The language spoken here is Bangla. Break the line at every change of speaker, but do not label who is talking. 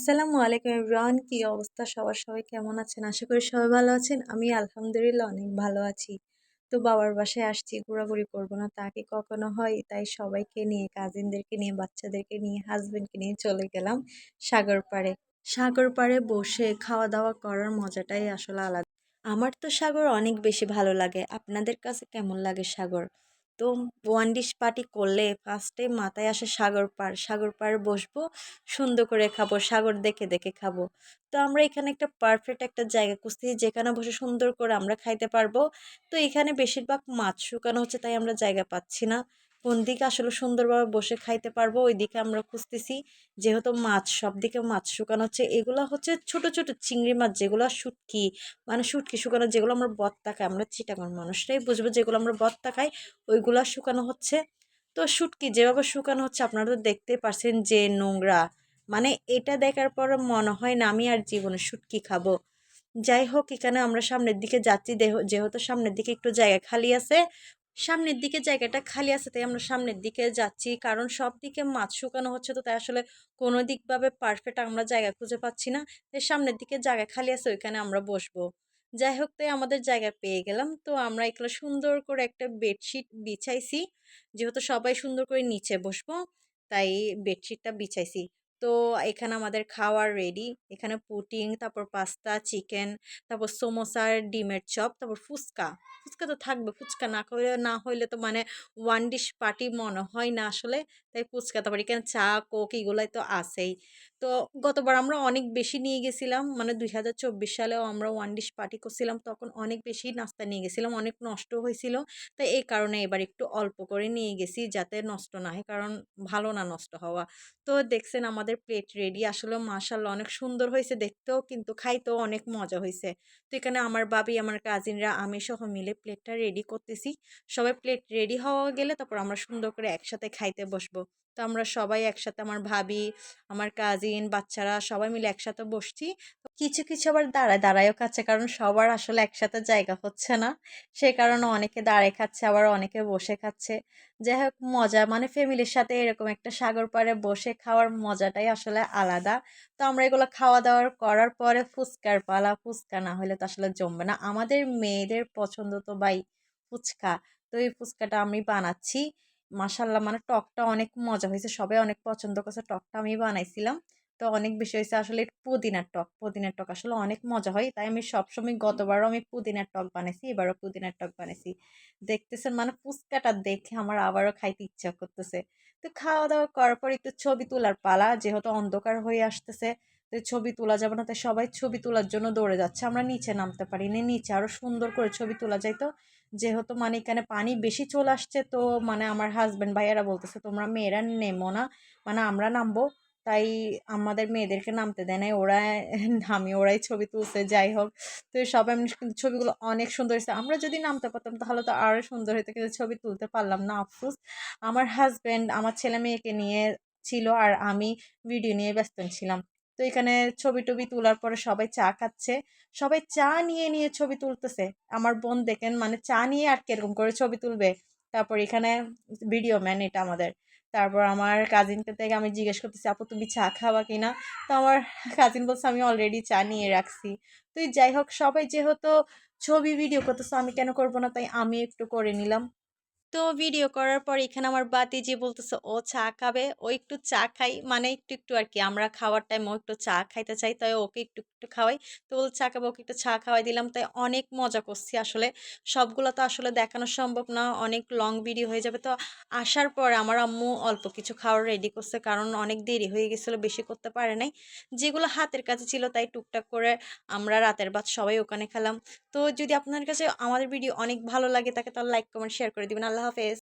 আসসালামু আলাইকুম এভরিওয়ান, কি অবস্থা সবার? সবাই কেমন আছেন? আশা করি সবাই ভালো আছেন। আমি আলহামদুলিল্লাহ অনেক ভালো আছি। তো বাবার বাসায় আসছি, ঘোরাঘুরি করব না তা কি কখনো হয়? তাই সবাইকে নিয়ে, কাজিনদেরকে নিয়ে, বাচ্চাদেরকে নিয়ে, হাজবেন্ডকে নিয়ে চলে গেলাম সাগর পাড়ে। সাগর পাড়ে বসে খাওয়া দাওয়া করার মজাটাই আসলে আলাদা। আমার তো সাগর অনেক বেশি ভালো লাগে। আপনাদের কাছে কেমন লাগে সাগর? তো ওয়ান ডিশ পার্টি করলে ফার্স্টে মাথায় আসে সাগর পাড়। সাগর পাড়ে বসবো, সুন্দর করে খাবো, সাগর দেখে দেখে খাবো। তো আমরা এখানে একটা পারফেক্ট একটা জায়গা খুঁজছি যেখানে বসে সুন্দর করে আমরা খাইতে পারবো। তো এখানে বেশিরভাগ মাছ শুকানো হচ্ছে, তাই আমরা জায়গা পাচ্ছি না কোন দিকে আসলে সুন্দরভাবে বসে খাইতে পারবো, ওই দিকে আমরা খুঁজতেছি। যেহেতু মাছ সব দিকে মাছ শুকানো হচ্ছে, এগুলো হচ্ছে ছোট ছোট চিংড়ি মাছ, যেগুলো শুটকি, মানে শুটকি শুকানো, যেগুলো আমরা বত্তা খাই, আমরা চিটাগাং মানুষরাই বুঝবো যেগুলো আমরা বত্তা খাই, ওইগুলা শুকানো হচ্ছে। তো শুটকি যেভাবে শুকানো হচ্ছে আপনারা তো দেখতেই পারছেন যে নোংরা, মানে এটা দেখার পর মনে হয় না আমি আর জীবনে শুটকি খাবো। যাই হোক, এখানে আমরা সামনের দিকে যাচ্ছি, যেহেতু সামনের দিকে একটু জায়গা খালি আছে, সামনের দিকে জায়গাটা খালি আছে, তাই আমরা সামনের দিকে যাচ্ছি। কারণ সব দিকে মাছ শুকানো হচ্ছে, তো তাই আসলে কোনো দিকভাবে পারফেক্ট আমরা জায়গা খুঁজে পাচ্ছি না। তাই সামনের দিকে জায়গা খালি আছে, ওইখানে আমরা বসবো। যাই হোক, তাই আমাদের জায়গা পেয়ে গেলাম। তো আমরা এগুলো সুন্দর করে একটা বেডশিট বিছাইছি, যেহেতু সবাই সুন্দর করে নিচে বসবো, তাই বেডশিটটা বিছাইছি। তো এখানে আমাদের খাওয়ার রেডি। এখানে পুডিং, তারপর পাস্তা, চিকেন, তারপর সমোসার ডিমের চপ, তারপর ফুচকা। ফুচকা তো থাকবে, ফুচকা না হইলে তো মানে ওয়ান ডিশ পার্টি মনে হয় না আসলে। তাই ফুচকা, তারপর এখানে চা, কোক, এগুলাই তো আছেই। তো গতবার আমরা অনেক বেশি নিয়ে গেছিলাম, মানে 2024 সালেও আমরা ওয়ান ডিশ পার্টি করছিলাম, তখন অনেক বেশি নাস্তা নিয়ে গেছিলাম, অনেক নষ্ট হয়েছিল। তাই এই কারণে এবার একটু অল্প করে নিয়ে গেছি, যাতে নষ্ট না হয়, কারণ ভালো না নষ্ট হওয়া। তো দেখছেন আমাদের প্লেট রেডি, আসলে মাশাআল্লাহ অনেক সুন্দর হয়েছে দেখতেও, কিন্তু খাইতেও অনেক মজা হয়েছে। তো এখানে আমার ভাবি, আমার কাজিনরা, আমি সহ মিলে প্লেটটা রেডি করতেছি। সবাই প্লেট রেডি হওয়া গেলে তারপর আমরা সুন্দর করে একসাথে খাইতে বসবো। তো আমরা সবাই একসাথে, আমার ভাবি, আমার কাজিন, বাচ্চারা সবাই মিলে একসাথে বসছি। তো কিছু কিছু আবার দাঁড়ায় দাঁড়ায়ও খাচ্ছে, কারণ সবার আসলে একসাথে জায়গা হচ্ছে না, সে কারণে অনেকে দাঁড়ায় খাচ্ছে, আবার অনেকে বসে খাচ্ছে। যাই হোক, মজা মানে ফ্যামিলির সাথে এরকম একটা সাগর পাড়ে বসে খাওয়ার মজাটাই আসলে আলাদা। তো আমরা এগুলো খাওয়া দাওয়ার করার পরে ফুচকার পালা, ফুচকা না হলে তো আসলে জমবে না, আমাদের মেয়েদের পছন্দ তো ভাই ফুচকা। তো এই ফুচকাটা আমি বানাচ্ছি। মাশাল্লাহ, মানে টকটা অনেক মজা হয়েছে, সবাই অনেক পছন্দ করছে, টকটা আমি বানাইছিলাম। তো অনেক বেশি হয়েছে আসলে, পুদিনার টক, পুদিনার টক আসলে অনেক মজা হয়, তাই আমি সবসময়, গতবারও আমি পুদিনার টক বানাইছি, এবারও পুদিনার টক বানাইছি। দেখতেছেন মানে ফুচকাটা দেখে আমার আবারও খাইতে ইচ্ছা করতেছে। তো খাওয়া দাওয়া করার পর একটু ছবি তোলার পালা, যেহেতু অন্ধকার হয়ে আসতেছে, তো ছবি তোলা যাবে না, তাই সবাই ছবি তোলার জন্য দৌড়ে যাচ্ছে। আমরা নিচে নামতে পারিনি, নিচে আরো সুন্দর করে ছবি তোলা যাইতো, যেহেতু মানে এখানে পানি বেশি চলে আসছে। তো মানে আমার হাজবেন্ড ভাইয়ারা বলতেছে তোমরা মেয়েরা নেমো না, মানে আমরা নামবো। তাই আমাদের মেয়েদেরকে নামতে দেয় নাই, ওরা নামি, ওরাই ছবি তুলছে। যাই হোক, তো সবাই মিলে কিন্তু ছবিগুলো অনেক সুন্দর হয়েছে। আমরা যদি নামতে পারতাম তাহলে তো আরো সুন্দর হতো, কিন্তু ছবি তুলতে পারলাম না, আফসোস। আমার হাজবেন্ড আমার ছেলে মেয়েকে নিয়ে ছিল, আর আমি ভিডিও নিয়ে ব্যস্ত ছিলাম। তো এখানে ছবি টবি তোলার পরে সবাই চা খাচ্ছে, সবাই চা নিয়ে নিয়ে ছবি তুলতেছে। আমার বোন দেখেন, মানে চা নিয়ে আর কিরকম করে ছবি তুলবে। তারপর এখানে ভিডিও ম্যান এটা আমাদের। তারপর আমার কাজিনকে থেকে আমি জিজ্ঞেস করতেছি, আপু তুমি চা খাওয়া কিনা? তো আমার কাজিন বলছে আমি অলরেডি চা নিয়ে রাখছি। তো যাই হোক, সবাই যেহেতু ছবি ভিডিও করতেছে, আমি কেন করবো না, তাই আমি একটু করে নিলাম। তো ভিডিও করার পর এখানে আমার বাতিজি বলতেছে ও চা খাবে, ও একটু চা খাই, মানে একটু একটু আর কি, আমরা খাওয়ার টাইম ও একটু চা খাইতে চাই, তাই ওকে একটু একটু খাওয়াই। তো ও চা খাবে, ওকে একটু চা খাওয়াই দিলাম। তাই অনেক মজা করছি আসলে, সবগুলো তো আসলে দেখানো সম্ভব না, অনেক লং ভিডিও হয়ে যাবে। তো আসার পরে আমার আম্মু অল্প কিছু খাওয়ার রেডি করছে, কারণ অনেক দেরি হয়ে গেছিলো, বেশি করতে পারে নাই। যেগুলো হাতের কাছে ছিল তাই টুকটাক করে আমরা রাতের ভাত সবাই ওখানে খেলাম। তো যদি আপনার কাছে আমাদের ভিডিও অনেক ভালো লাগে থাকে, তাহলে লাইক কমেন্ট শেয়ার করে দিবেন। আল্লাহ হাফেজ।